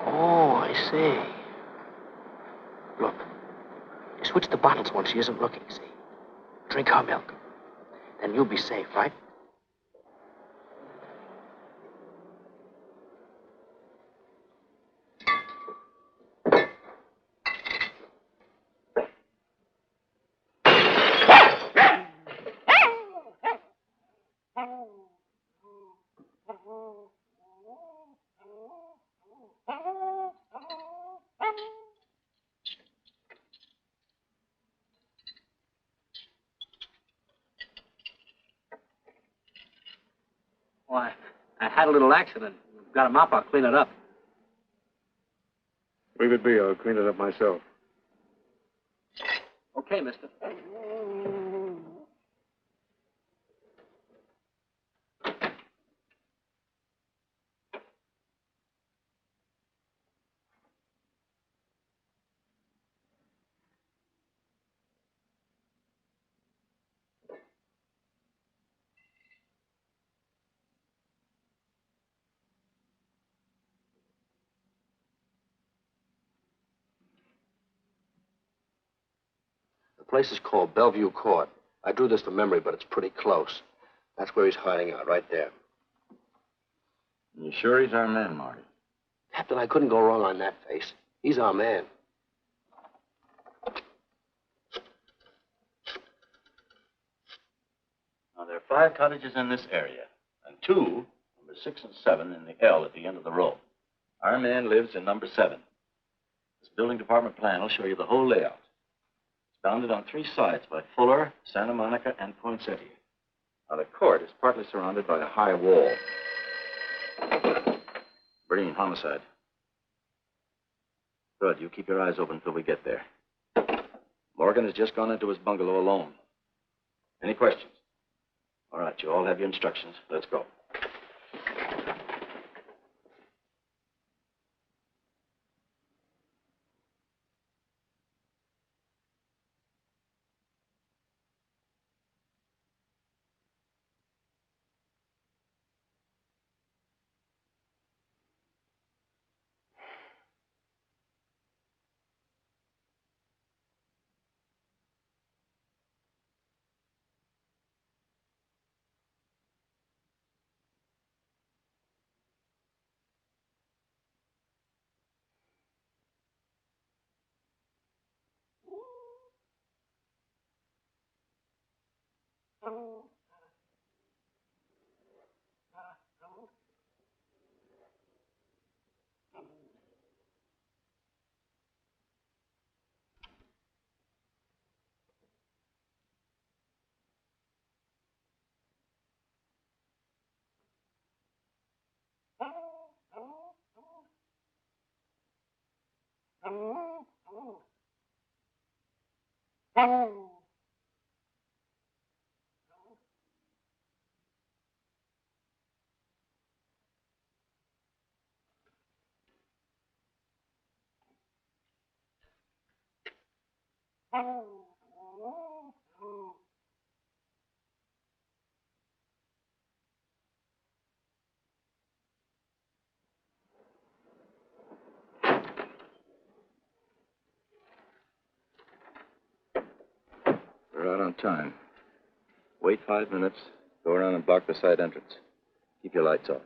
Oh, I see. Look, you switch the bottles when she isn't looking, see? Drink her milk. Then you'll be safe, right? Why, I had a little accident. Got a mop, I'll clean it up. Leave it be. I'll clean it up myself. Okay, mister. The place is called Bellevue Court. I drew this from memory, but it's pretty close. That's where he's hiding out, right there. You sure he's our man, Marty? Captain, I couldn't go wrong on that face. He's our man. Now, there are 5 cottages in this area, and 2, number 6 and 7, in the L at the end of the row. Our man lives in number 7. This building department plan will show you the whole layout. It's bounded on 3 sides by Fuller, Santa Monica, and Poinsettia. Now, the court is partly surrounded by a high wall. Breen, homicide. Good. You keep your eyes open until we get there. Morgan has just gone into his bungalow alone. Any questions? All right, you all have your instructions. Let's go. We're out on time. Wait 5 minutes. Go around and block the side entrance. Keep your lights off.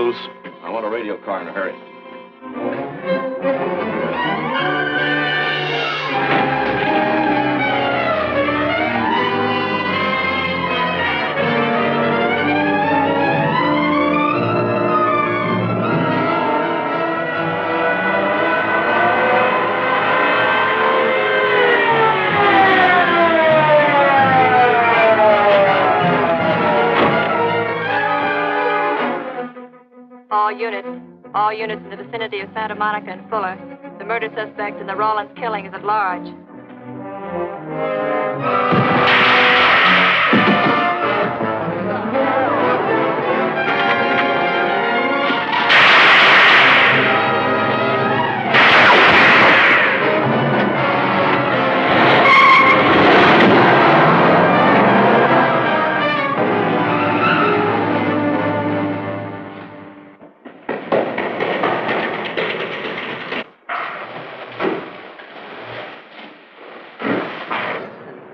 loose. I want a radio car in a hurry. All units in the vicinity of Santa Monica and Fuller. The murder suspect in the Rollins killing is at large.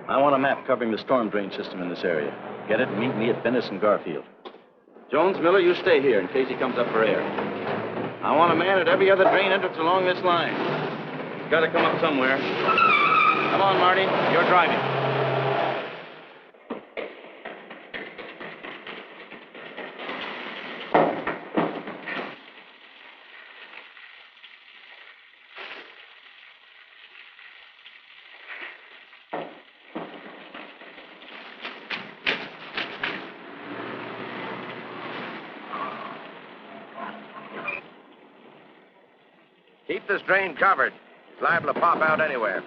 I want a map covering the storm drain system in this area. Get it and meet me at Venice and Garfield. Jones, Miller, you stay here in case he comes up for air. I want a man at every other drain entrance along this line. He's got to come up somewhere. Come on, Marty. You're driving. Keep this drain covered. It's liable to pop out anywhere.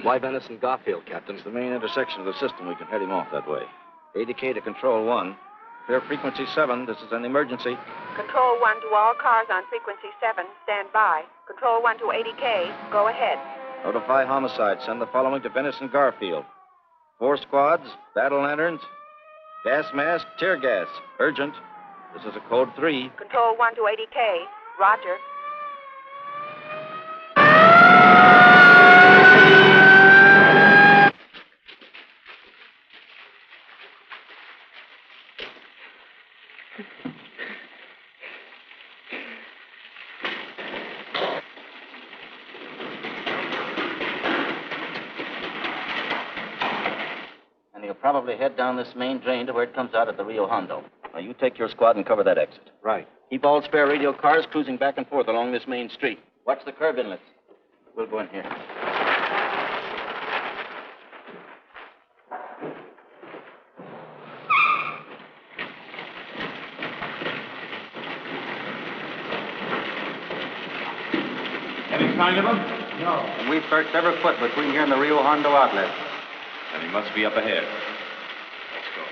Why Venice and Garfield, Captain? It's the main intersection of the system. We can head him off that way. ADK to Control 1. Clear frequency 7. This is an emergency. Control 1 to all cars on frequency 7. Stand by. Control 1 to ADK. Go ahead. Notify homicide. Send the following to Venice and Garfield. 4 squads, battle lanterns, gas mask, tear gas. Urgent. This is a code 3. Control 1 to ADK. Roger. And he'll probably head down this main drain to where it comes out at the Rio Hondo. Now, you take your squad and cover that exit. Right. Keep all spare radio cars cruising back and forth along this main street. Watch the curb inlets. We'll go in here. Any sign of him? No. And we've searched every foot between here and the Rio Hondo outlet. Then he must be up ahead. Let's go.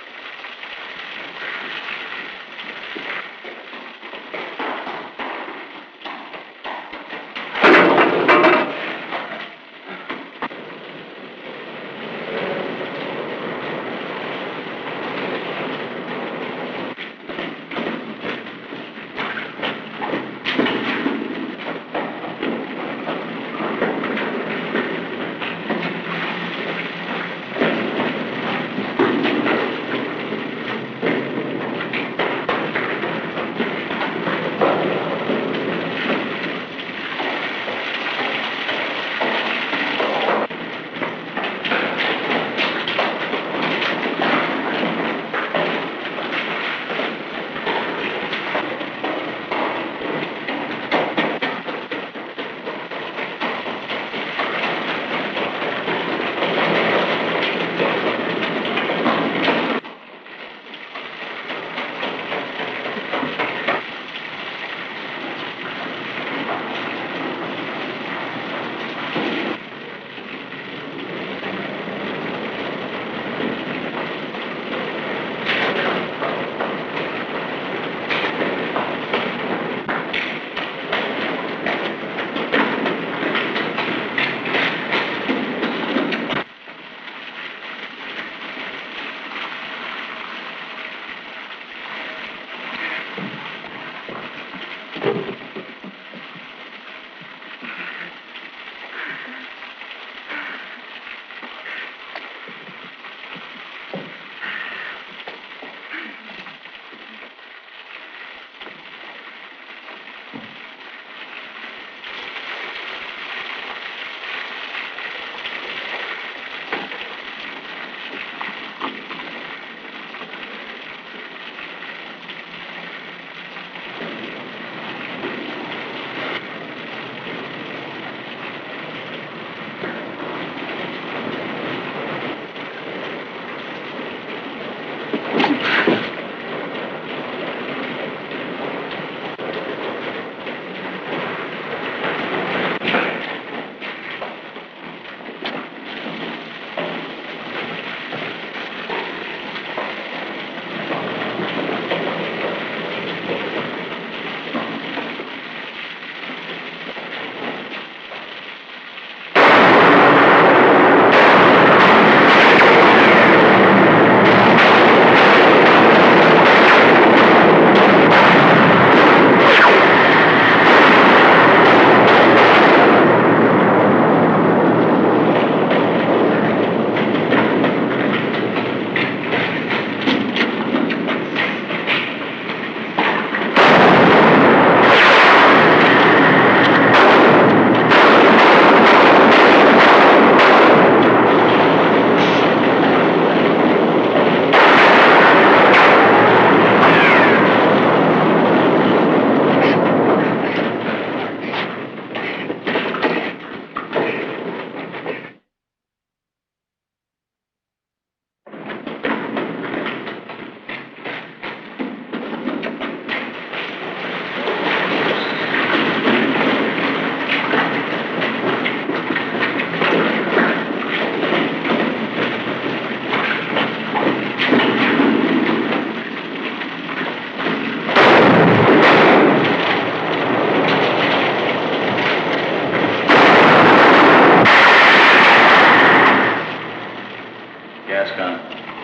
Gas gun.